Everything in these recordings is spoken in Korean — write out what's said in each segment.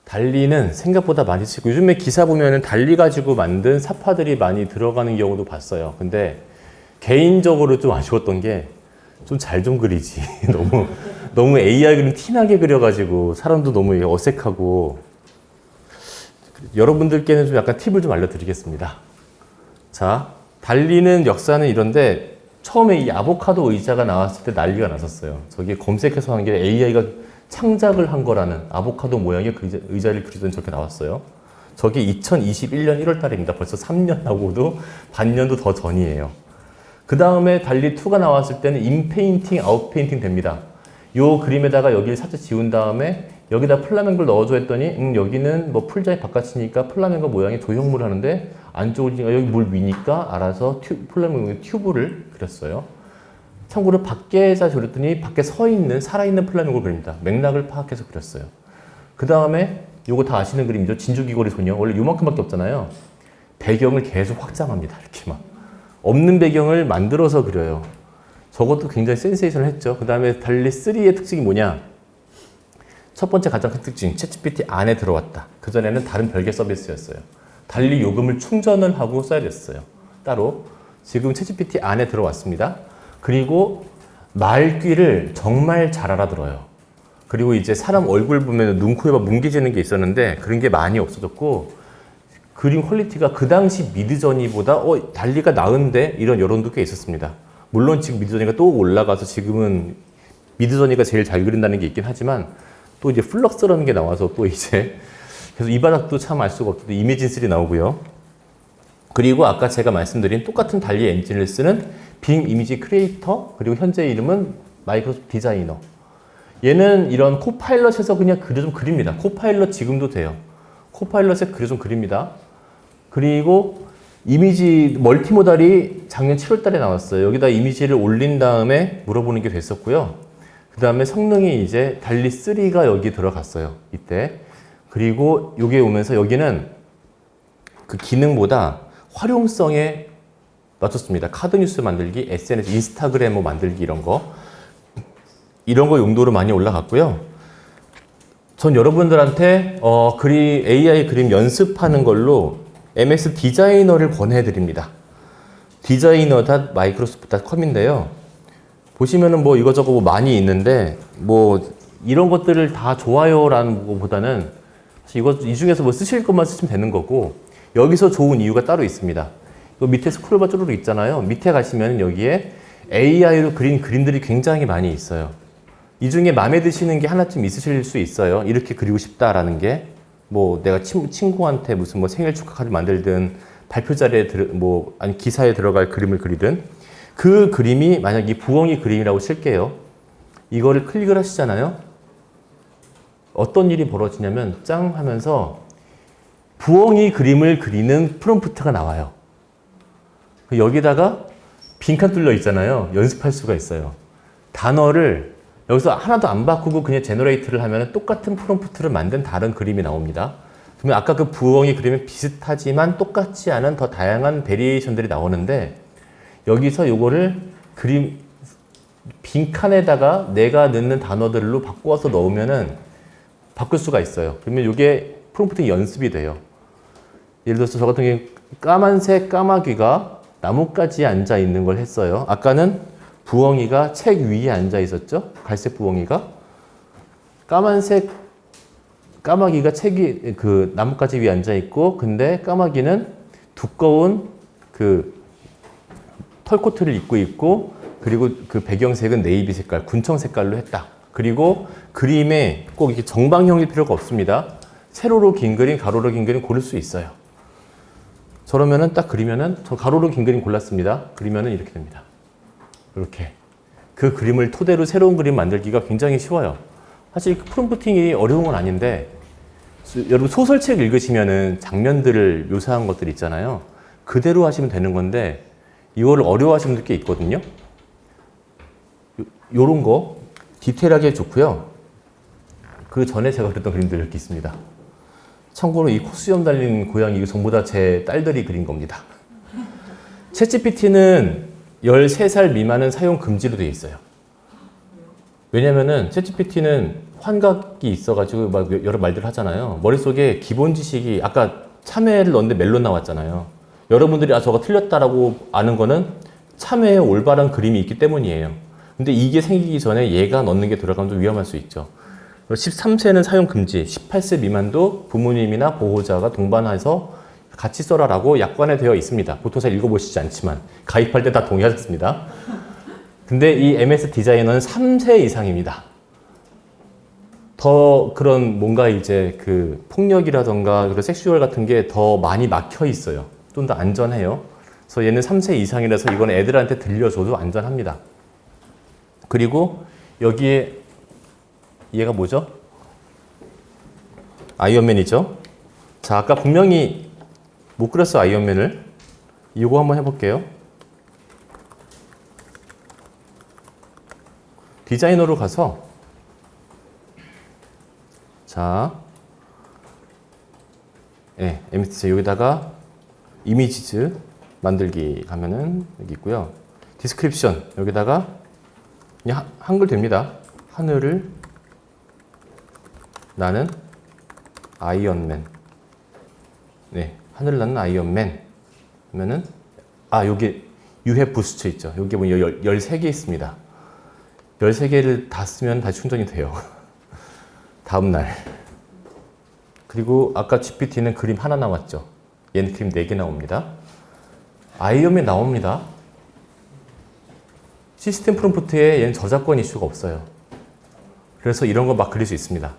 달리는 생각보다 많이 쓰고 요즘에 기사 보면은 달리 가지고 만든 사파들이 많이 들어가는 경우도 봤어요. 근데 개인적으로 좀 아쉬웠던 게 좀 잘 좀 그리지. 너무 AI 그림 티나게 그려가지고 사람도 너무 어색하고. 여러분들께는 좀 약간 팁을 좀 알려드리겠습니다. 자, 달리는 역사는 이런데 처음에 이 아보카도 의자가 나왔을 때 난리가 났었어요. 저게 검색해서 한 게 AI가 창작을 한 거라는 아보카도 모양의 그 의자를 그리던 저게 나왔어요. 저게 2021년 1월 달입니다. 벌써 3년하고도 반년도 더 전이에요. 그 다음에 달리2가 나왔을 때는 인페인팅, 아웃페인팅 됩니다. 요 그림에다가 여기를 살짝 지운 다음에 여기다 플라멩고를 넣어줘 했더니 여기는 뭐 풀자의 바깥이니까 플라멩고 모양의 조형물을 하는데 안쪽으로 여기 물 위니까 알아서 플라멩고의 튜브를 그렸어요. 참고로 밖에서 그렸더니 밖에 서 있는 살아있는 플라멩고를 그립니다. 맥락을 파악해서 그렸어요. 그 다음에 요거 다 아시는 그림이죠. 진주귀걸이 소녀. 원래 요만큼밖에 없잖아요. 배경을 계속 확장합니다. 이렇게 막 없는 배경을 만들어서 그려요. 저것도 굉장히 센세이션을 했죠. 그 다음에 달리3의 특징이 뭐냐? 첫 번째 가장 큰 특징, 챗GPT 안에 들어왔다. 그전에는 다른 별개 서비스였어요. 달리 요금을 충전을 하고 써야 됐어요. 따로. 지금 챗GPT 안에 들어왔습니다. 그리고 말귀를 정말 잘 알아들어요. 그리고 이제 사람 얼굴 보면 눈, 코, 입 뭉개지는 게 있었는데 그런 게 많이 없어졌고 그림 퀄리티가 그 당시 미드저니보다 달리가 나은데 이런 여론도 꽤 있었습니다. 물론 지금 미드저니가 또 올라가서 지금은 미드저니가 제일 잘 그린다는 게 있긴 하지만 또 이제 플럭스라는 게 나와서 또 이제 그래서 이 바닥도 참 알 수가 없는데 이미진3 나오고요. 그리고 아까 제가 말씀드린 똑같은 달리 엔진을 쓰는 빙 이미지 크리에이터 그리고 현재 이름은 마이크로소프트 디자이너. 얘는 이런 코파일럿에서 그냥 그려 좀 그립니다. 코파일럿 지금도 돼요. 코파일럿에 그려 좀 그립니다. 그리고 이미지 멀티모달이 작년 7월 달에 나왔어요. 여기다 이미지를 올린 다음에 물어보는 게 됐었고요. 그 다음에 성능이 이제 달리3가 여기 들어갔어요. 이때. 그리고 여기에 오면서 여기는 그 기능보다 활용성에 맞췄습니다. 카드뉴스 만들기, SNS, 인스타그램 뭐 만들기 이런 거 용도로 많이 올라갔고요. 전 여러분들한테 AI 그림 연습하는 걸로 MS 디자이너를 권해드립니다. designer.microsoft.com인데요. 보시면은 뭐 이것저것 뭐 많이 있는데 뭐 이런 것들을 다 좋아요라는 것보다는 이 중에서 뭐 쓰실 것만 쓰시면 되는 거고 여기서 좋은 이유가 따로 있습니다. 이 밑에 스크롤바 쭈루룩 있잖아요. 밑에 가시면 여기에 AI로 그린 그림들이 굉장히 많이 있어요. 이 중에 마음에 드시는 게 하나쯤 있으실 수 있어요. 이렇게 그리고 싶다라는 게 뭐 내가 친구한테 무슨 뭐 생일 축하 카드 만들든 발표 자리에 아니 기사에 들어갈 그림을 그리든 그 그림이 만약 이 부엉이 그림이라고 칠게요. 이거를 클릭을 하시잖아요. 어떤 일이 벌어지냐면 짱 하면서 부엉이 그림을 그리는 프롬프트가 나와요. 여기다가 빈칸 뚫려 있잖아요. 연습할 수가 있어요. 단어를 여기서 하나도 안 바꾸고 그냥 제너레이트를 하면 똑같은 프롬프트를 만든 다른 그림이 나옵니다. 그러면 아까 그 부엉이 그림은 비슷하지만 똑같지 않은 더 다양한 베리에이션들이 나오는데 여기서 요거를 그림 빈칸에다가 내가 넣는 단어들로 바꿔서 넣으면은 바꿀 수가 있어요. 그러면 요게 프롬프트 연습이 돼요. 예를 들어서 저 같은 경우에 까만색 까마귀가 나뭇가지에 앉아 있는 걸 했어요. 아까는 부엉이가 책 위에 앉아 있었죠? 갈색 부엉이가. 까만색 까마귀가 책이 그 나뭇가지 위에 앉아 있고, 근데 까마귀는 두꺼운 그 털코트를 입고 있고, 그리고 그 배경색은 네이비 색깔, 군청 색깔로 했다. 그리고 그림에 꼭 이렇게 정방형일 필요가 없습니다. 세로로 긴 그림, 가로로 긴 그림 고를 수 있어요. 저러면은 딱 그리면은 저 가로로 긴 그림 골랐습니다. 그리면은 이렇게 됩니다. 이렇게 그 그림을 토대로 새로운 그림 만들기가 굉장히 쉬워요. 사실 프롬프팅이 어려운 건 아닌데 여러분 소설책 읽으시면은 장면들을 묘사한 것들 있잖아요. 그대로 하시면 되는 건데 이거를 어려워하시는 분들 꽤 있거든요. 요런 거 디테일하게 좋고요. 그 전에 제가 그렸던 그림들 이렇게 있습니다. 참고로 이 코수염 달린 고양이 이거 전부 다 제 딸들이 그린 겁니다. 챗GPT는 13살 미만은 사용 금지로 되어 있어요. 왜냐면은 챗GPT는 환각이 있어가지고 막 여러 말들을 하잖아요. 머릿속에 기본 지식이 아까 참외를 넣었는데 멜론 나왔잖아요. 여러분들이 저거 틀렸다라고 아는 거는 참외에 올바른 그림이 있기 때문이에요. 근데 이게 생기기 전에 얘가 넣는 게 들어가면 좀 위험할 수 있죠. 13세는 사용 금지, 18세 미만도 부모님이나 보호자가 동반해서 같이 써라라고 약관에 되어 있습니다. 보통 잘 읽어보시지 않지만 가입할 때 다 동의하셨습니다. 근데 이 MS 디자이너는 3세 이상입니다. 더 그런 뭔가 이제 그 폭력이라던가 그런 섹슈얼 같은 게 더 많이 막혀 있어요. 좀 더 안전해요. 그래서 얘는 3세 이상이라서 이건 애들한테 들려줘도 안전합니다. 그리고 여기에 얘가 뭐죠? 아이언맨이죠. 자, 아까 분명히 못 그렸어 아이언맨을. 이거 한번 해볼게요. 디자이너로 가서 자, 네, MST 여기다가 이미지즈 만들기 가면은 여기 있고요. 디스크립션 여기다가 그냥 한글 됩니다. 하늘을 나는 아이언맨. 네, 하늘을 나는 아이언맨. 그러면은 여기 유해 부스트 있죠. 여기 보면 13개 있습니다. 13개를 다 쓰면 다시 충전이 돼요. 다음날. 그리고 아까 GPT는 그림 하나 나왔죠. 얘는 그림 4개 나옵니다. 아이언맨 나옵니다. 시스템 프롬프트에 얘는 저작권 이슈가 없어요. 그래서 이런 거 막 그릴 수 있습니다.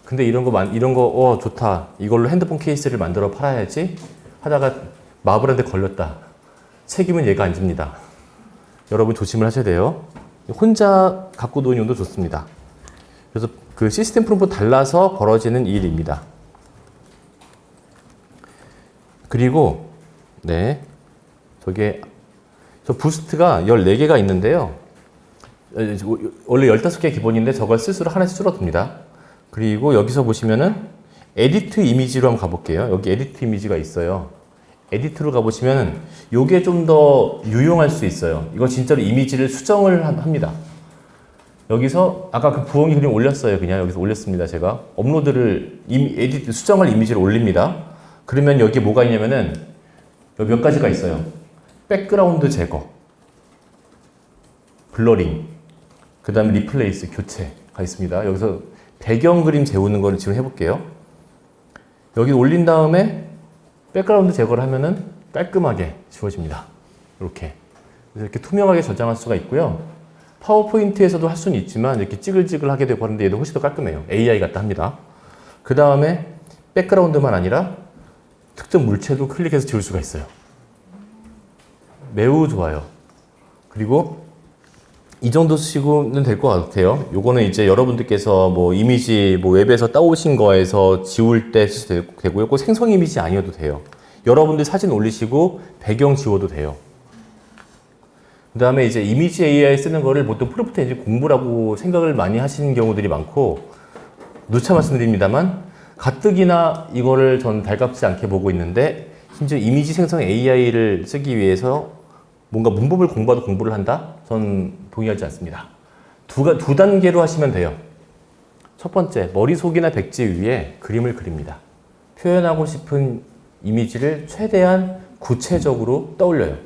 근데 이런 거 좋다. 이걸로 핸드폰 케이스를 만들어 팔아야지 하다가 마블한테 걸렸다. 책임은 얘가 안 집니다. 여러분 조심을 하셔야 돼요. 혼자 갖고 노는 용도 좋습니다. 그래서 그 시스템 프롬프트 달라서 벌어지는 일입니다. 그리고 네, 저 부스트가 14개가 있는데요. 원래 15개 기본인데 저걸 쓸수록 하나씩 줄어듭니다. 그리고 여기서 보시면은 에디트 이미지로 한번 가볼게요. 여기 에디트 이미지가 있어요. 에디트로 가보시면은 요게 좀 더 유용할 수 있어요. 이거 진짜로 이미지를 수정을 합니다. 여기서 아까 그 부엉이 그림 올렸어요. 그냥 여기서 올렸습니다. 제가 업로드를 에디트 수정할 이미지를 올립니다. 그러면 여기 뭐가 있냐면은 여기 몇 가지가 있어요. 백그라운드 제거, 블러링, 그 다음에 리플레이스, 교체가 있습니다. 여기서 배경 그림 재우는 거를 지금 해볼게요. 여기 올린 다음에 백그라운드 제거를 하면은 깔끔하게 지워집니다. 이렇게. 그래서 이렇게 투명하게 저장할 수가 있고요. 파워포인트에서도 할 수는 있지만 이렇게 찌글찌글하게 되고 하는데 얘도 훨씬 더 깔끔해요. AI 같다 합니다. 그 다음에 백그라운드만 아니라 특정 물체도 클릭해서 지울 수가 있어요. 매우 좋아요. 그리고 이 정도 쓰시고는 될 것 같아요. 요거는 이제 여러분들께서 뭐 이미지 뭐 웹에서 따오신 거에서 지울 때 쓰셔도 되고요. 꼭 생성 이미지 아니어도 돼요. 여러분들 사진 올리시고 배경 지워도 돼요. 그 다음에 이제 이미지 AI 쓰는 거를 보통 프롬프트 엔진 공부라고 생각을 많이 하시는 경우들이 많고, 누차 말씀드립니다만 가뜩이나 이거를 전 달갑지 않게 보고 있는데, 심지어 이미지 생성 AI를 쓰기 위해서 뭔가 문법을 공부하도 공부를 한다? 전 동의하지 않습니다. 두 단계로 하시면 돼요. 첫 번째, 머릿속이나 백지 위에 그림을 그립니다. 표현하고 싶은 이미지를 최대한 구체적으로 떠올려요.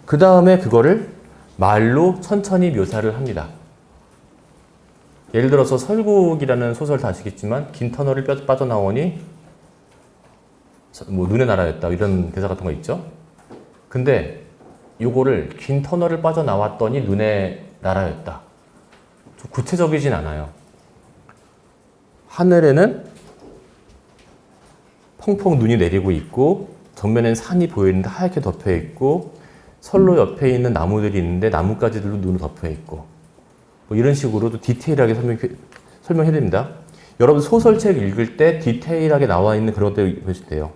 그 다음에 그거를 말로 천천히 묘사를 합니다. 예를 들어서 설국이라는 소설 다 아시겠지만 긴 터널을 빠져나오니 뭐 눈의 나라였다 이런 대사 같은 거 있죠. 근데 요거를 긴 터널을 빠져나왔더니 눈의 나라였다. 좀 구체적이진 않아요. 하늘에는 펑펑 눈이 내리고 있고 정면엔 산이 보이는데 하얗게 덮여 있고 선로 옆에 있는 나무들이 있는데 나뭇가지들로 눈을 덮여 있고 뭐 이런 식으로 또 디테일하게 설명해 드립니다. 여러분 소설책 읽을 때 디테일하게 나와 있는 그런 것들 보시면 돼요.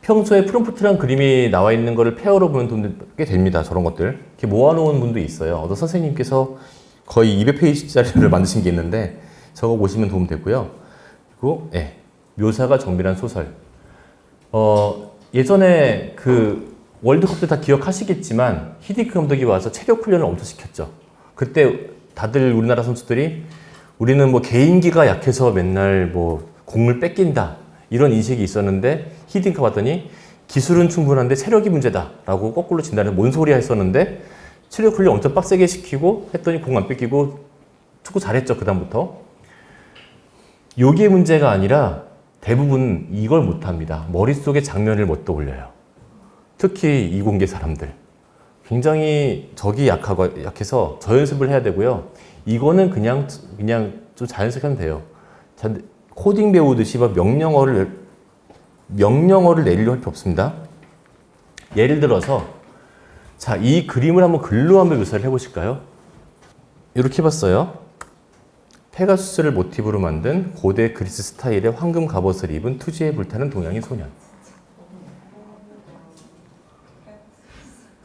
평소에 프롬프트랑 그림이 나와 있는 거를 페어로 보면 도움 꽤 됩니다. 저런 것들. 이렇게 모아놓은 분도 있어요. 어떤 선생님께서 거의 200페이지짜리를 만드신 게 있는데 저거 보시면 도움 되고요. 그리고 묘사가 정밀한 소설. 예전에 그 월드컵 때 다 기억하시겠지만 히디크 감독이 와서 체력 훈련을 엄청 시켰죠. 그때 다들 우리나라 선수들이 우리는 뭐 개인기가 약해서 맨날 뭐 공을 뺏긴다 이런 인식이 있었는데 히딩크 봤더니 기술은 충분한데 체력이 문제다라고 거꾸로 진단해서 뭔 소리야 했었는데 체력 훈련 엄청 빡세게 시키고 했더니 공 안 뺏기고 축구 잘했죠. 그다음부터. 요게 문제가 아니라 대부분 이걸 못합니다. 머릿속에 장면을 못 떠올려요. 특히 이공계 사람들. 굉장히 적이 약해서 저연습을 해야 되고요. 이거는 그냥 좀 자연스럽게 하면 돼요. 코딩 배우듯이 막 명령어를 내리려 할 필요 없습니다. 예를 들어서 자, 이 그림을 한번 글로 한번 묘사를 해보실까요? 이렇게 해봤어요. 페가수스를 모티브로 만든 고대 그리스 스타일의 황금 갑옷을 입은 투지에 불타는 동양인 소년.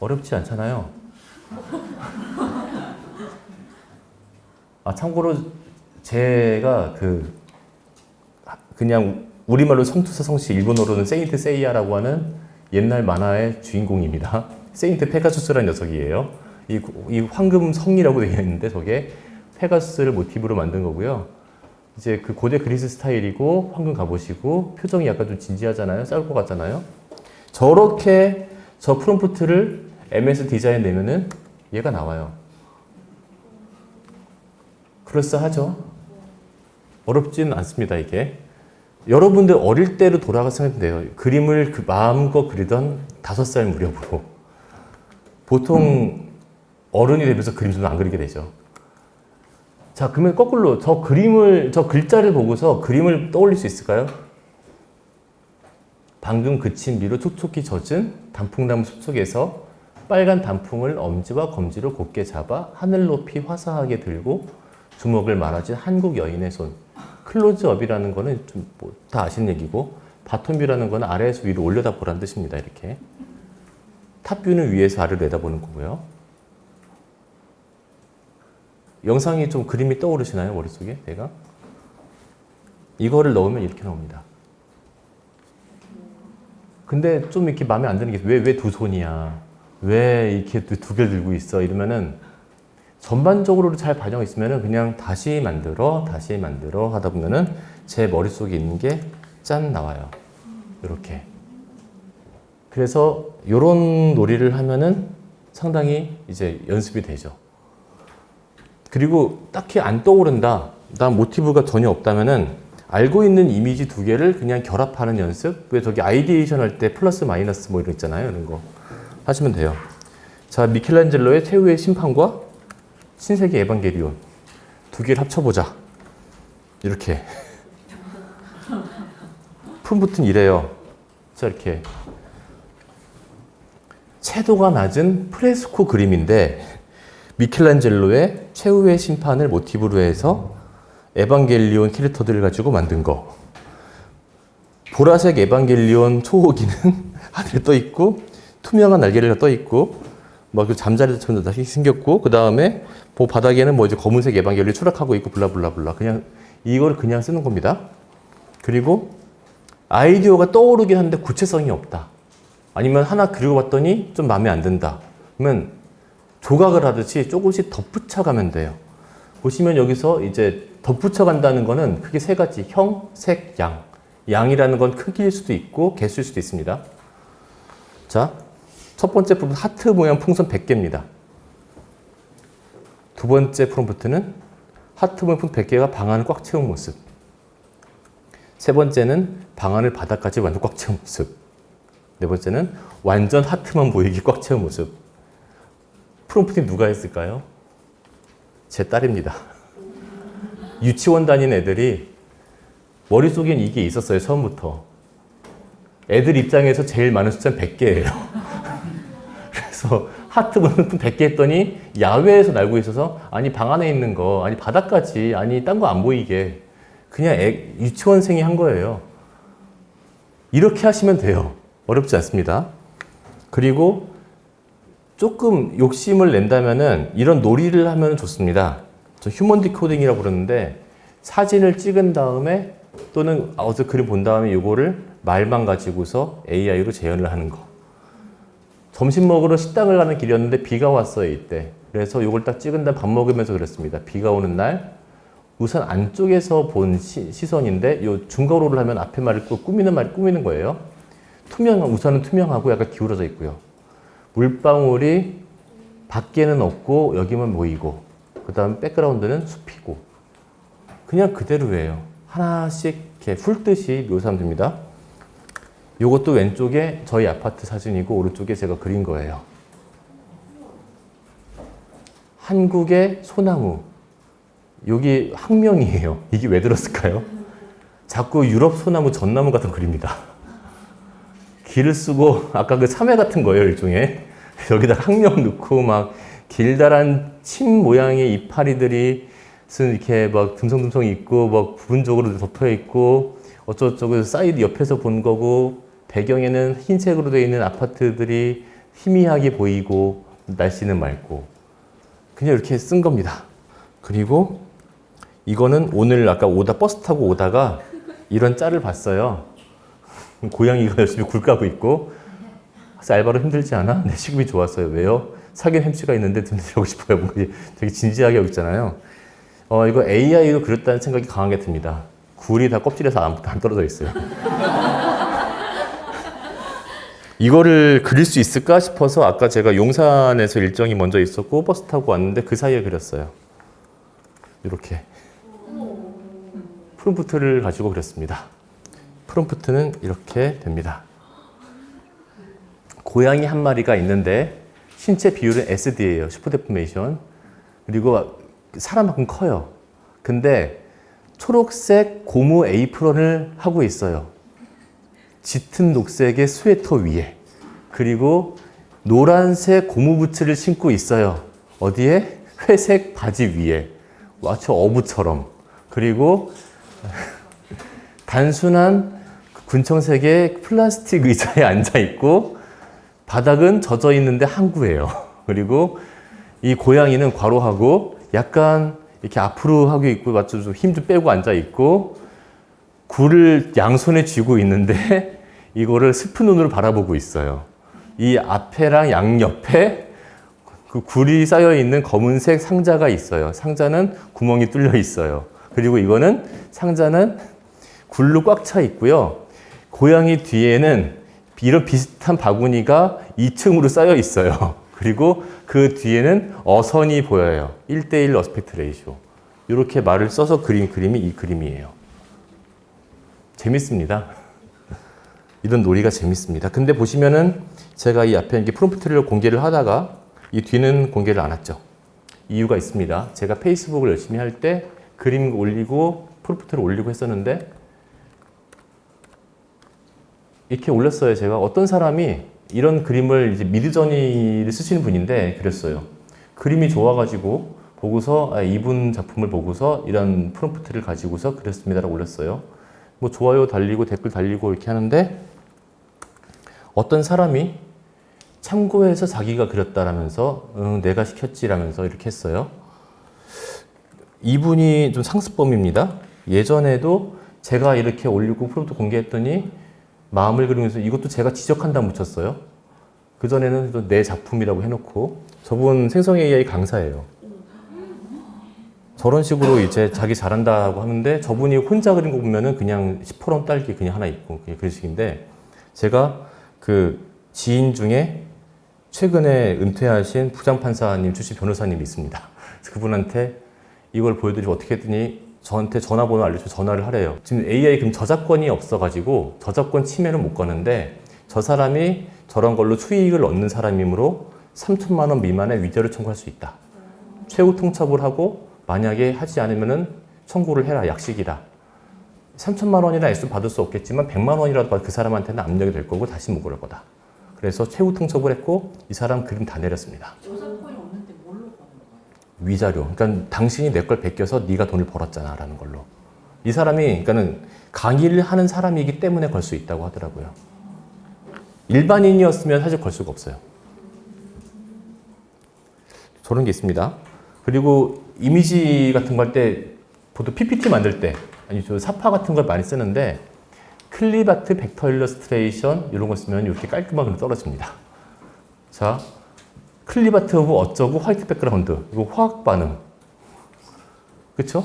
어렵지 않잖아요. 참고로 제가 그냥 우리말로 성투사 성씨, 일본어로는 세인트 세이야라고 하는 옛날 만화의 주인공입니다. 세인트 페가수스라는 녀석이에요. 이 황금 성이라고 되어 있는데 저게 페가수스를 모티브로 만든 거고요. 이제 그 고대 그리스 스타일이고 황금 갑옷이고 표정이 약간 좀 진지하잖아요. 싸울 것 같잖아요. 저렇게 저 프롬프트를 MS 디자인 내면은 얘가 나와요. 그럴싸하죠? 어렵지는 않습니다, 이게. 여러분들 어릴 때로 돌아가서 하면 돼요. 그림을 마음껏 그리던 5살 무렵으로. 보통 어른이 되면서 그림 좀 안 그리게 되죠. 자, 그러면 거꾸로 저 글자를 보고서 그림을 떠올릴 수 있을까요? 방금 그친 비로 촉촉히 젖은 단풍나무 숲속에서 빨간 단풍을 엄지와 검지로 곧게 잡아 하늘 높이 화사하게 들고 주먹을 말아진 한국 여인의 손. 클로즈업이라는 거는 좀 다 아시는 얘기고 바텀뷰라는 거는 아래에서 위로 올려다 보라는 뜻입니다. 이렇게. 탑뷰는 위에서 아래로 내다보는 거고요. 영상이 좀 그림이 떠오르시나요? 머릿속에? 내가? 이거를 넣으면 이렇게 나옵니다. 근데 좀 이렇게 마음에 안 드는 게 왜 두 손이야? 왜 이렇게 두 개를 들고 있어? 이러면은 전반적으로 잘 반영이 있으면은 그냥 다시 만들어 하다 보면은 제 머릿속에 있는 게 짠 나와요. 이렇게. 그래서 이런 놀이를 하면은 상당히 이제 연습이 되죠. 그리고 딱히 안 떠오른다. 난 모티브가 전혀 없다면은 알고 있는 이미지 2개를 그냥 결합하는 연습. 왜 저기 아이디에이션 할 때 플러스 마이너스 뭐 이런 거 있잖아요. 이런 거 하시면 돼요. 자, 미켈란젤로의 최후의 심판과 신세계 에반게리온 2개를 합쳐보자. 이렇게. 프롬프트는 이래요. 자, 이렇게. 채도가 낮은 프레스코 그림인데 미켈란젤로의 최후의 심판을 모티브로 해서 에반게리온 캐릭터들을 가지고 만든 거. 보라색 에반게리온 초호기는 하늘에 떠 있고 투명한 날개를 떠 있고 막 잠자리처럼 다시 생겼고 그 다음에 바닥에는 뭐 이제 검은색 에반게리온이 추락하고 있고 블라블라블라. 그냥 이걸 그냥 쓰는 겁니다. 그리고 아이디어가 떠오르긴 하는데 구체성이 없다. 아니면 하나 그려봤더니 좀 마음에 안 든다. 그러면 조각을 하듯이 조금씩 덧붙여 가면 돼요. 보시면 여기서 이제 덧붙여 간다는 거는 크게 3가지. 형, 색, 양. 양이라는 건 크기일 수도 있고 개수일 수도 있습니다. 자, 첫 번째 프롬프트 하트 모양 풍선 100개입니다. 두 번째 프롬프트는 하트 모양 풍선 100개가 방안을 꽉 채운 모습. 세 번째는 방안을 바닥까지 완전 꽉 채운 모습. 네 번째는 완전 하트만 보이게 꽉 채운 모습. 프롬프트 누가 했을까요? 제 딸입니다. 유치원 다니는 애들이 머릿속엔 이게 있었어요. 처음부터. 애들 입장에서 제일 많은 숫자는 100개예요. 그래서 하트 프롬프트 100개 했더니 야외에서 날고 있어서 아니 방 안에 있는 거 아니 바닥까지 아니 딴 거 안 보이게 그냥 유치원생이 한 거예요. 이렇게 하시면 돼요. 어렵지 않습니다. 그리고 조금 욕심을 낸다면은 이런 놀이를 하면 좋습니다. 저 휴먼 디코딩이라고 부르는데 사진을 찍은 다음에 또는 어디서 그림 본 다음에 이거를 말만 가지고서 AI로 재현을 하는 거. 점심 먹으러 식당을 가는 길이었는데 비가 왔어요, 이때. 그래서 이걸 딱 찍은 다음 밥 먹으면서 그랬습니다. 비가 오는 날 우선 안쪽에서 본 시선인데 요 중거로를 하면 앞에 말을 꾸미는 거예요. 우선은 투명하고 약간 기울어져 있고요. 물방울이 밖에는 없고 여기만 보이고 그 다음 백그라운드는 숲이고 그냥 그대로예요. 하나씩 이렇게 풀듯이 묘사하면 됩니다. 요것도 왼쪽에 저희 아파트 사진이고 오른쪽에 제가 그린 거예요. 한국의 소나무. 여기 학명이에요. 이게 왜 들었을까요? 자꾸 유럽 소나무, 전나무 같은 거 그립니다. 길을 쓰고 아까 그 참외 같은 거예요, 일종의. 여기다 학명 넣고 막 길다란 침 모양의 이파리들이 이렇게 막 듬성듬성 있고 막 부분적으로 덮여 있고 어쩌고저쩌고 사이드 옆에서 본 거고 배경에는 흰색으로 되어 있는 아파트들이 희미하게 보이고 날씨는 맑고 그냥 이렇게 쓴 겁니다. 그리고 이거는 오늘 아까 버스 타고 오다가 이런 짤을 봤어요. 고양이가 열심히 굴 까고 있고 알바로 힘들지 않아? 내 시급이 좋았어요. 왜요? 사귄 햄치가 있는데 들고 싶어요. 뭐 되게 진지하게 하고 있잖아요. 이거 AI로 그렸다는 생각이 강하게 듭니다. 굴이 다 껍질에서 안 떨어져 있어요. 이거를 그릴 수 있을까 싶어서 아까 제가 용산에서 일정이 먼저 있었고 버스 타고 왔는데 그 사이에 그렸어요. 이렇게 프롬프트를 가지고 그렸습니다. 프롬프트는 이렇게 됩니다. 고양이 한 마리가 있는데 신체 비율은 SD예요. 슈퍼데포메이션. 그리고 사람만큼 커요. 근데 초록색 고무 에이프런을 하고 있어요. 짙은 녹색의 스웨터 위에. 그리고 노란색 고무 부츠를 신고 있어요. 어디에? 회색 바지 위에. 마치 어부처럼. 그리고 단순한 군청색의 플라스틱 의자에 앉아 있고 바닥은 젖어 있는데 항구예요. 그리고 이 고양이는 과로하고 약간 이렇게 앞으로 하고 있고 마치 힘 좀 빼고 앉아 있고 굴을 양손에 쥐고 있는데 이거를 슬픈 눈으로 바라보고 있어요. 이 앞에랑 양옆에 그 굴이 쌓여 있는 검은색 상자가 있어요. 상자는 구멍이 뚫려 있어요. 그리고 이거는 상자는 굴로 꽉 차 있고요. 고양이 뒤에는 이런 비슷한 바구니가 2층으로 쌓여 있어요. 그리고 그 뒤에는 어선이 보여요. 1:1 어스펙트 레이쇼. 이렇게 말을 써서 그린 그림이 이 그림이에요. 재밌습니다. 이런 놀이가 재밌습니다. 근데 보시면은 제가 이 앞에 이렇게 프롬프트를 공개를 하다가 이 뒤는 공개를 안 했죠. 이유가 있습니다. 제가 페이스북을 열심히 할 때 그림 올리고 프롬프트를 올리고 했었는데 이렇게 올렸어요. 제가 어떤 사람이 이런 그림을 이제 미드저니를 쓰시는 분인데 그랬어요. 그림이 좋아가지고 보고서 이분 작품을 보고서 이런 프롬프트를 가지고서 그렸습니다라고 올렸어요. 뭐 좋아요 달리고 댓글 달리고 이렇게 하는데 어떤 사람이 참고해서 자기가 그렸다라면서 내가 시켰지라면서 이렇게 했어요. 이분이 좀 상습범입니다. 예전에도 제가 이렇게 올리고 프롬프트 공개했더니 마음을 그리면서 이것도 제가 지적한다 묻혔어요. 그전에는 또 내 작품이라고 해놓고 저분 생성 AI 강사예요. 저런 식으로 이제 자기 잘한다고 하는데 저분이 혼자 그린 거 보면은 그냥 시퍼런 딸기 그냥 하나 있고 그냥 그런 식인데 제가 그 지인 중에 최근에 은퇴하신 부장판사님 출신 변호사님이 있습니다. 그래서 그분한테 이걸 보여드리고 어떻게 했더니 저한테 전화번호 알려서 전화를 하래요. 지금 AI 그럼 저작권이 없어가지고 저작권 침해는 못 거는데 저 사람이 저런 걸로 수익을 얻는 사람이므로 3천만 원 미만의 위자료 청구할 수 있다. 최후 통첩을 하고 만약에 하지 않으면은 청구를 해라. 약식이다. 3천만 원이나 액수 받을 수 없겠지만 100만 원이라도 그 사람한테는 압력이 될 거고 다시 못 그럴 거다. 그래서 최후 통첩을 했고 이 사람 그림 다 내렸습니다. 저작권이 없는데 뭘로 받는 거예요? 위자료. 그러니까 당신이 내 걸 베껴서 네가 돈을 벌었잖아 라는 걸로. 이 사람이 그러니까는 강의를 하는 사람이기 때문에 걸 수 있다고 하더라고요. 일반인이었으면 사실 걸 수가 없어요. 저런 게 있습니다. 그리고 이미지 같은 거 할 때 보통 PPT 만들 때 아니 저 사파 같은 걸 많이 쓰는데 클립아트, 벡터 일러스트레이션 이런 거 쓰면 이렇게 깔끔하게 떨어집니다. 자, 클리바트 오브 어쩌고 화이트 백그라운드. 이거 화학 반응. 그쵸?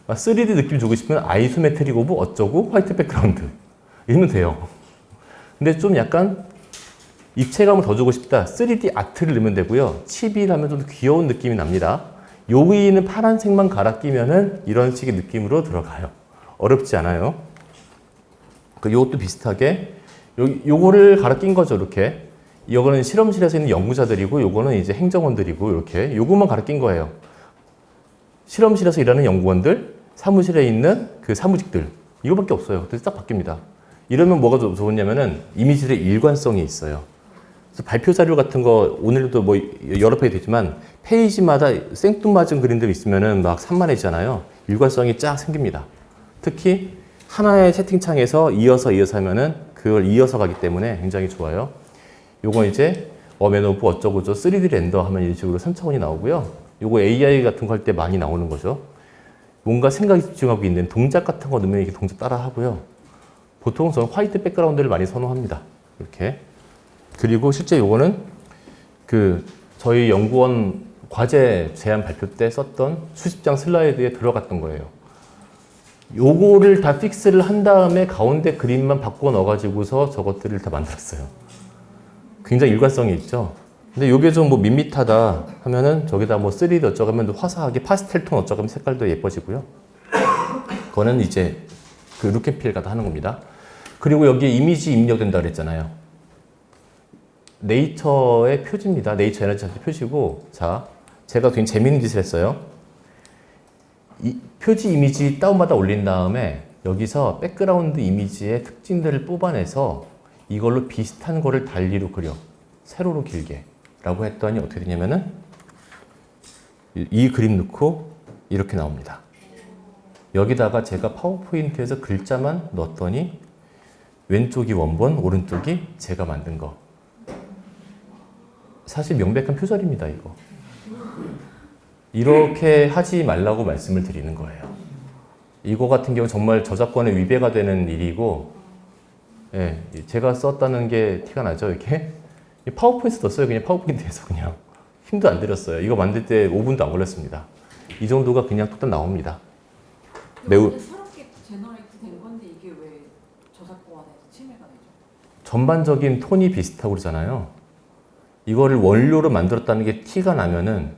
3D 느낌 주고 싶으면 아이소메트릭 오브 어쩌고 화이트 백그라운드. 이러면 돼요. 근데 좀 약간 입체감을 더 주고 싶다. 3D 아트를 넣으면 되고요. 치비라면 좀 귀여운 느낌이 납니다. 여기는 파란색만 갈아 끼면은 이런 식의 느낌으로 들어가요. 어렵지 않아요. 이것도 비슷하게 요거를 갈아 낀 거죠. 이렇게. 이거는 실험실에서 있는 연구자들이고 요거는 이제 행정원들이고 이렇게 요것만 갈아 낀 거예요. 실험실에서 일하는 연구원들, 사무실에 있는 그 사무직들 이거밖에 없어요. 그래서 딱 바뀝니다. 이러면 뭐가 좋냐면은 이미지의 일관성이 있어요. 그래서 발표 자료 같은 거 오늘도 뭐 여러 페이지 되지만 페이지마다 생뚱맞은 그림들 있으면은 막 산만해지잖아요. 일관성이 쫙 생깁니다. 특히 하나의 채팅창에서 이어서 하면은 그걸 이어서 가기 때문에 굉장히 좋아요. 요거 이제 어메노브 어쩌고저 3D 렌더 하면 이런 식으로 3차원이 나오고요. 요거 AI 같은 거 할 때 많이 나오는 거죠. 뭔가 생각이 집중하고 있는 동작 같은 거 넣으면 이렇게 동작 따라 하고요. 보통 저는 화이트 백그라운드를 많이 선호합니다. 이렇게. 그리고 실제 요거는 저희 연구원 과제 제안 발표 때 썼던 수십 장 슬라이드에 들어갔던 거예요. 요거를 다 픽스를 한 다음에 가운데 그림만 바꿔 넣어가지고서 저것들을 다 만들었어요. 굉장히 일관성이 있죠. 근데 요게 좀 뭐 밋밋하다 하면은 저기다 뭐 3D 어쩌고 하면 화사하게 파스텔 톤 어쩌고 하면 색깔도 예뻐지고요. 그거는 이제 그 루켄필가다 하는 겁니다. 그리고 여기에 이미지 입력된다 그랬잖아요. 네이처의 표지입니다. 네이처 에너지 표지고, 자, 제가 굉장히 재밌는 짓을 했어요. 이 표지 이미지 다운받아 올린 다음에 여기서 백그라운드 이미지의 특징들을 뽑아내서 이걸로 비슷한 거를 달리로 그려. 세로로 길게. 라고 했더니 어떻게 되냐면은 이 그림 넣고 이렇게 나옵니다. 여기다가 제가 파워포인트에서 글자만 넣었더니 왼쪽이 원본, 오른쪽이 제가 만든 거. 사실 명백한 표절입니다, 이거. 이렇게 하지 말라고 말씀을 드리는 거예요. 이거 같은 경우 정말 저작권에 위배가 되는 일이고, 예, 제가 썼다는 게 티가 나죠, 이렇게? 파워포인트 넣었어요, 그냥 파워포인트에서 그냥. 힘도 안 들였어요. 이거 만들 때 5분도 안 걸렸습니다. 이 정도가 그냥 뚝딱 나옵니다. 매우. 새롭게 제너레이트 된 건데 이게 왜 저작권에서 침해가 되죠? 전반적인 톤이 비슷하고 그러잖아요. 이거를 원료로 만들었다는 게 티가 나면은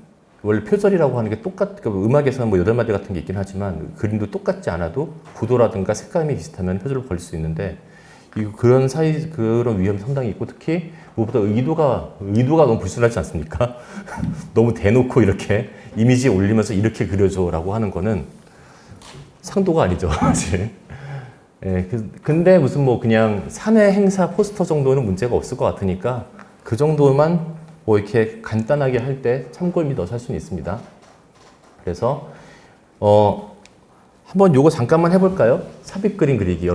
원래 표절이라고 하는 게 음악에서는 뭐 8마디 같은 게 있긴 하지만 그림도 똑같지 않아도 구도라든가 색감이 비슷하면 표절을 걸릴 수 있는데 그런 위험이 상당히 있고 특히 무엇보다 의도가 너무 불순하지 않습니까? 너무 대놓고 이렇게 이미지에 올리면서 이렇게 그려줘라고 하는 거는 상도가 아니죠, 사실. 예, 근데 무슨 뭐 그냥 사내 행사 포스터 정도는 문제가 없을 것 같으니까 그 정도만 뭐 이렇게 간단하게 할 때 참고를 넣어서 할 수는 있습니다. 그래서 한번 요거 잠깐만 해볼까요? 삽입 그림 그리기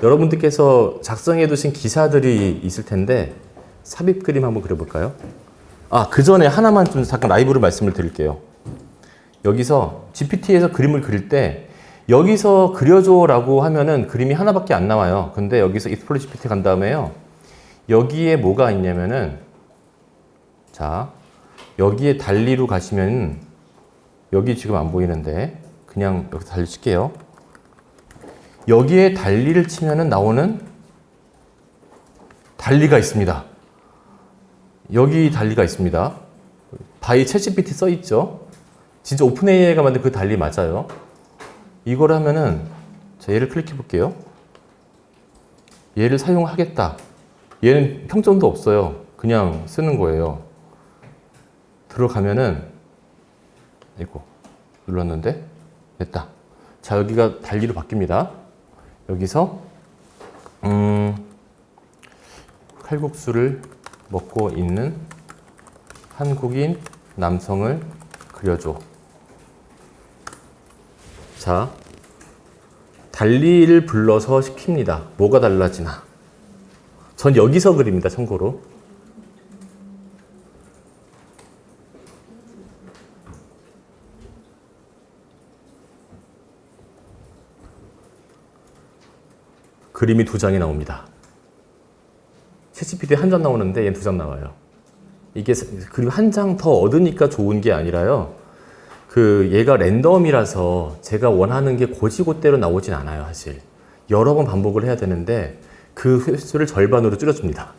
여러분들께서 작성해 두신 기사들이 있을 텐데 삽입 그림 한번 그려볼까요? 그 전에 하나만 좀 잠깐 라이브로 말씀을 드릴게요. 여기서 GPT에서 그림을 그릴 때 여기서 그려줘라고 하면은 그림이 하나밖에 안 나와요. 근데 여기서 Explore GPT 간 다음에요. 여기에 뭐가 있냐면은 자, 여기에 달리로 가시면 여기 지금 안 보이는데 그냥 여기서 달리 칠게요. 여기에 달리를 치면은 나오는 달리가 있습니다. 여기 달리가 있습니다. 바이 챗GPT 써 있죠. 진짜 오픈 AI가 만든 그 달리 맞아요. 이걸 하면은 자, 얘를 클릭해 볼게요. 얘를 사용하겠다. 얘는 평점도 없어요. 그냥 쓰는 거예요. 들어가면은 이거 눌렀는데 됐다. 자, 여기가 달리로 바뀝니다. 여기서 칼국수를 먹고 있는 한국인 남성을 그려줘. 자, 달리를 불러서 시킵니다. 뭐가 달라지나? 전 여기서 그립니다, 참고로. 그림이 2장이 나옵니다. 챗GPT 한 장 나오는데 얘는 2장 나와요. 이게 그리고 한 장 더 얻으니까 좋은 게 아니라요. 그 얘가 랜덤이라서 제가 원하는 게 고지고대로 나오진 않아요, 사실. 여러 번 반복을 해야 되는데 그 횟수를 절반으로 줄여줍니다.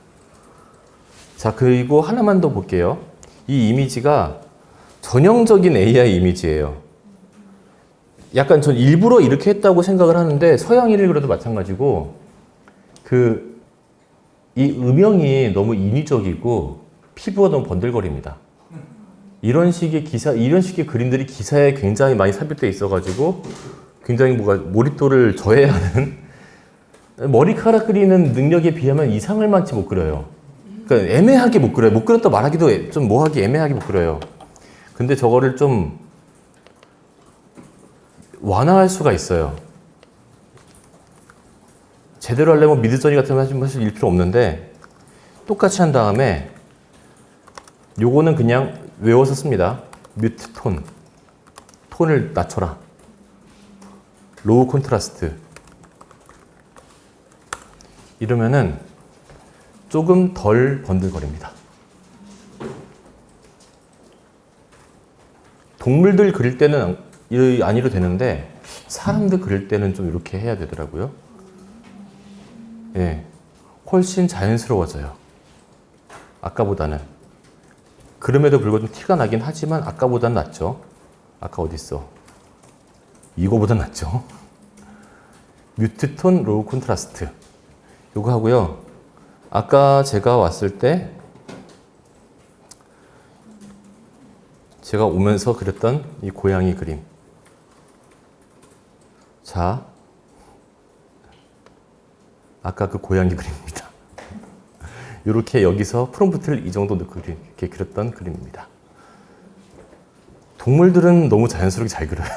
자, 그리고 하나만 더 볼게요. 이 이미지가 전형적인 AI 이미지예요. 약간 전 일부러 이렇게 했다고 생각을 하는데 서양인을 그래도 마찬가지고 이 음영이 너무 인위적이고 피부가 너무 번들거립니다. 이런 식의 그림들이 기사에 굉장히 많이 삽입되어 있어가지고 굉장히 몰입도를 저해하는 머리카락 그리는 능력에 비하면 이상을 많지 못 그려요. 그러니까 애매하게 못 그려요. 못 그렸다 말하기도 좀 뭐하기 애매하게 못 그려요. 근데 저거를 좀 완화할 수가 있어요. 제대로 하려면 미드저니 같은 거 사실 일 필요 없는데 똑같이 한 다음에 요거는 그냥 외워서 씁니다. 뮤트 톤. 톤을 낮춰라. 로우 콘트라스트. 이러면은 조금 덜 번들거립니다. 동물들 그릴 때는 안 이래도 되는데 사람들 그릴 때는 좀 이렇게 해야 되더라고요. 예, 훨씬 자연스러워져요. 아까보다는. 그럼에도 불구하고 좀 티가 나긴 하지만 아까보다는 낫죠. 아까 어딨어? 이거보다 낫죠. 뮤트 톤, 로우 콘트라스트. 요거 하고요. 아까 제가 왔을 때 제가 오면서 그렸던 이 고양이 그림. 자, 아까 그 고양이 그림입니다. 이렇게 여기서 프롬프트를 이 정도 넣고 이렇게 그렸던 그림입니다. 동물들은 너무 자연스럽게 잘 그려요.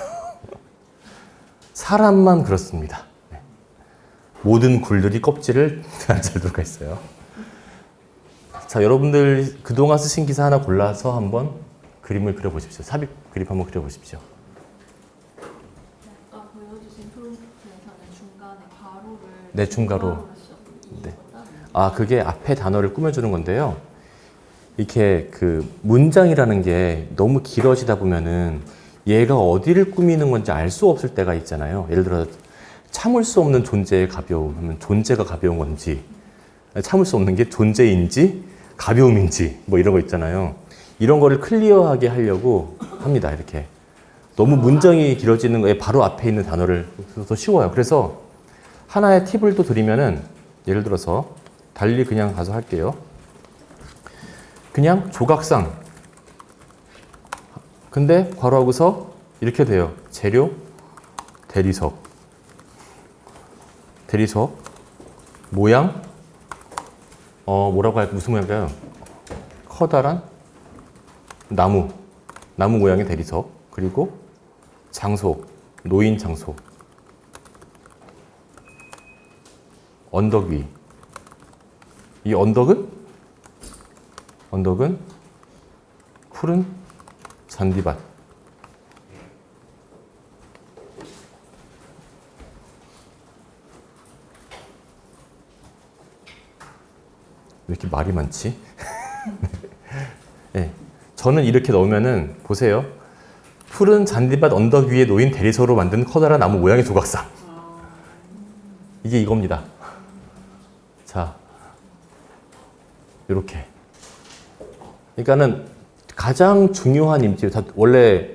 사람만 그렇습니다. 네. 모든 굴들이 껍질을 잘 들어가 있어요. 자, 여러분들 그동안 쓰신 기사 하나 골라서 한번 그림을 그려보십시오. 삽입 그림 한번 그려보십시오. 아까 보여주신 프롬프트에서는 중간에 가로를 네, 중가로. 네. 아, 그게 앞에 단어를 꾸며주는 건데요. 이렇게 그 문장이라는 게 너무 길어지다 보면은 얘가 어디를 꾸미는 건지 알 수 없을 때가 있잖아요. 예를 들어 참을 수 없는 존재의 가벼움 하면 존재가 가벼운 건지, 참을 수 없는 게 존재인지 가벼움인지 뭐 이런 거 있잖아요. 이런 거를 클리어하게 하려고 합니다. 이렇게 너무 문장이 길어지는 거에 바로 앞에 있는 단어를 더 쉬워요. 그래서 하나의 팁을 또 드리면은 예를 들어서 달리 그냥 가서 할게요. 그냥 조각상. 근데 괄호하고서 이렇게 돼요. 재료, 대리석. 대리석, 모양, 뭐라고 할까, 무슨 모양일까요? 커다란 나무 모양의 대리석. 그리고 장소, 노인 장소. 언덕 위. 이 언덕은 푸른 잔디밭. 왜 이렇게 말이 많지? 네, 저는 이렇게 넣으면은 보세요. 푸른 잔디밭 언덕 위에 놓인 대리석으로 만든 커다란 나무 모양의 조각상. 이게 이겁니다. 자, 이렇게. 그러니까는 가장 중요한 이미지, 원래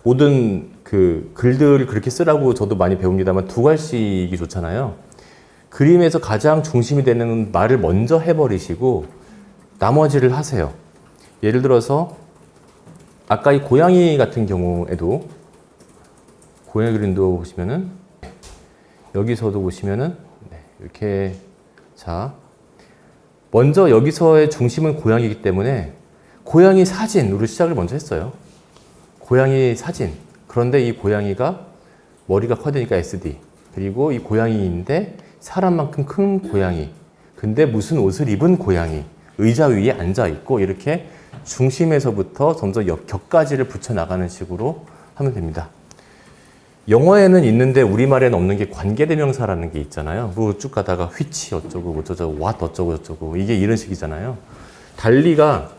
모든 그 글들을 그렇게 쓰라고 저도 많이 배웁니다만 두 갈씩이 좋잖아요. 그림에서 가장 중심이 되는 말을 먼저 해버리시고 나머지를 하세요. 예를 들어서 아까 이 고양이 같은 경우에도 고양이 그림도 보시면은 여기서도 보시면은 이렇게 자 먼저 여기서의 중심은 고양이이기 때문에 고양이 사진으로 시작을 먼저 했어요. 고양이 사진. 그런데 이 고양이가 머리가 커지니까 SD. 그리고 이 고양이인데 사람만큼 큰 고양이. 근데 무슨 옷을 입은 고양이. 의자 위에 앉아 있고 이렇게 중심에서부터 점점 격가지를 붙여 나가는 식으로 하면 됩니다. 영어에는 있는데 우리말에는 없는 게 관계대명사라는 게 있잖아요. 뭐 쭉 가다가 which 어쩌고 어쩌고 what 어쩌고 저쩌고 이게 이런 식이잖아요. 달리가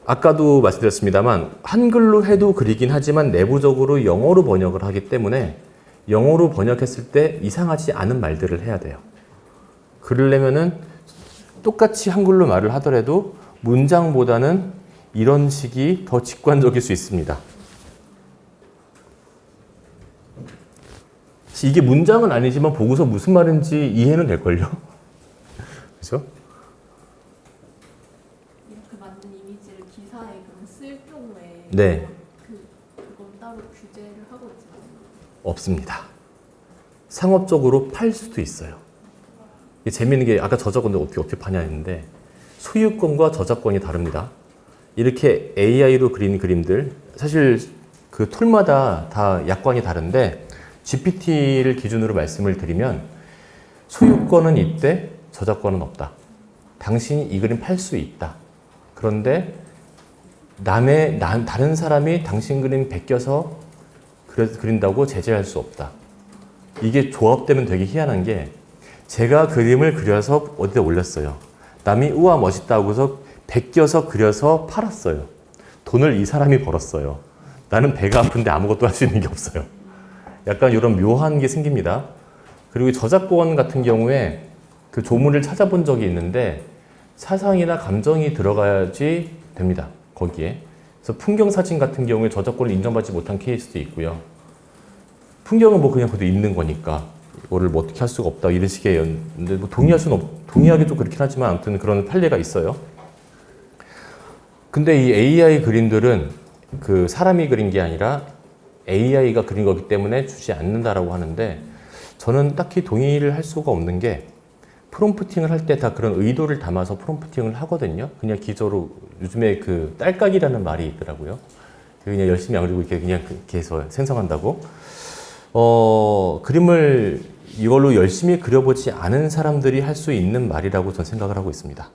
아까도 말씀드렸습니다만 한글로 해도 그리긴 하지만 내부적으로 영어로 번역을 하기 때문에 영어로 번역했을 때 이상하지 않은 말들을 해야 돼요. 그러려면은 똑같이 한글로 말을 하더라도 문장보다는 이런 식이 더 직관적일 수 있습니다. 이게 문장은 아니지만 보고서 무슨 말인지 이해는 될걸요? 그죠? 이렇게 만든 이미지를 기사에 그럼 쓸 경우에 네. 그건 따로 규제를 하고 있잖아요. 없습니다. 상업적으로 팔 수도 있어요. 이게 재미있는 게 아까 저작권도 어떻게 파냐 했는데 소유권과 저작권이 다릅니다. 이렇게 AI로 그린 그림들 사실 그 툴마다 다 약관이 다른데 GPT를 기준으로 말씀을 드리면 소유권은 있대, 저작권은 없다. 당신이 이 그림 팔 수 있다. 그런데 다른 사람이 당신 그림 베껴서 그린다고 제재할 수 없다. 이게 조합되면 되게 희한한 게 제가 그림을 그려서 어디다 올렸어요. 남이 우와 멋있다고 해서 베껴서 그려서 팔았어요. 돈을 이 사람이 벌었어요. 나는 배가 아픈데 아무것도 할 수 있는 게 없어요. 약간 이런 묘한 게 생깁니다. 그리고 저작권 같은 경우에 그 조문을 찾아본 적이 있는데 사상이나 감정이 들어가야지 됩니다. 거기에. 그래서 풍경 사진 같은 경우에 저작권을 인정받지 못한 케이스도 있고요. 풍경은 뭐 그냥 그래도 있는 거니까 이거를 뭐 어떻게 할 수가 없다 이런 식의 근데 뭐 동의하기 좀 그렇긴 하지만 아무튼 그런 판례가 있어요. 근데 이 AI 그림들은 그 사람이 그린 게 아니라 AI가 그린 거기 때문에 주지 않는다라고 하는데 저는 딱히 동의를 할 수가 없는 게 프롬프팅을 할 때 다 그런 의도를 담아서 프롬프팅을 하거든요. 그냥 기저로 요즘에 그 딸깍이라는 말이 있더라고요. 그냥 열심히 안 그리고 이렇게 그냥 이렇게 해서 생성한다고. 그림을 이걸로 열심히 그려보지 않은 사람들이 할 수 있는 말이라고 저는 생각을 하고 있습니다.